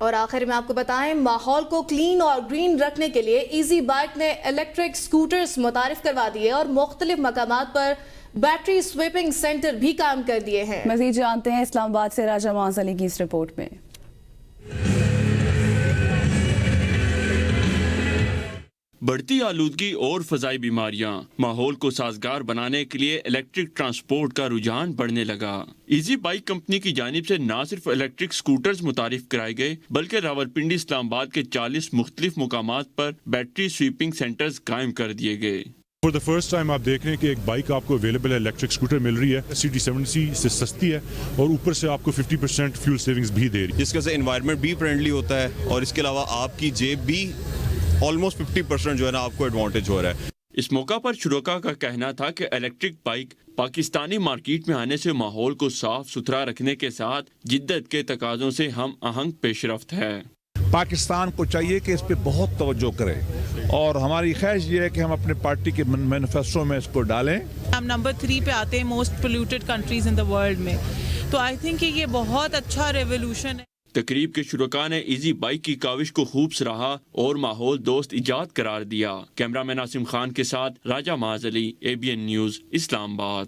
اور آخر میں آپ کو بتائیں، ماحول کو کلین اور گرین رکھنے کے لیے ایزی بائک نے الیکٹرک سکوٹرز متعارف کروا دیے اور مختلف مقامات پر بیٹری سویپنگ سینٹر بھی قائم کر دیے ہیں۔ مزید جانتے ہیں اسلام آباد سے راجہ معاذ علی کی اس رپورٹ میں۔ بڑھتی آلودگی اور فضائی بیماریاں، ماحول کو سازگار بنانے کے لیے الیکٹرک ٹرانسپورٹ کا رجحان بڑھنے لگا۔ ایزی بائک کمپنی کی جانب سے نہ صرف الیکٹرک سکوٹرز متعارف کرائے گئے بلکہ راولپنڈی، اسلام آباد کے 40 مختلف مقامات پر بیٹری سویپنگ سینٹرز قائم کر دیے گئے۔ فور دا فرسٹ ٹائم آپ دیکھ رہے ہیں کہ ایک بائک آپ کو اویلیبل ہے، الیکٹرک اسکوٹر مل رہی ہے، CD70 سے سستی ہے اور اوپر سے آپ کو 50% فیول سیونگز بھی دے رہی ہے، جس کی وجہ سے انوائرمنٹ بھی فرینڈلی ہوتا ہے اور اس کے علاوہ آپ کی جیب بھی آلموسٹ 50% جو ہے نا آپ کو ایڈوانٹیج ہو رہا ہے۔ اس موقع پر شرکاء کا کہنا تھا کہ الیکٹرک بائک پاکستانی مارکیٹ میں آنے سے ماحول کو صاف ستھرا رکھنے کے ساتھ جدت کے تقاضوں سے ہم آہنگ پیش رفت ہے۔ پاکستان کو چاہیے کہ اس پہ بہت توجہ کرے اور ہماری خواہش یہ ہے کہ ہم اپنے پارٹی کے مینیفیسٹو میں اس کو ڈالیں۔ ہم نمبر 3 پہ آتے ہیں most polluted countries in the world میں، تو آئی تھنک کہ یہ بہت اچھا ریولیوشن ہے۔ تقریب کے شرکاء نے ایزی بائک کی کاوش کو خوب سراہا اور ماحول دوست ایجاد قرار دیا۔ کیمرہ مین عاصم خان کے ساتھ راجہ معاذ علی، ABN نیوز، اسلام آباد۔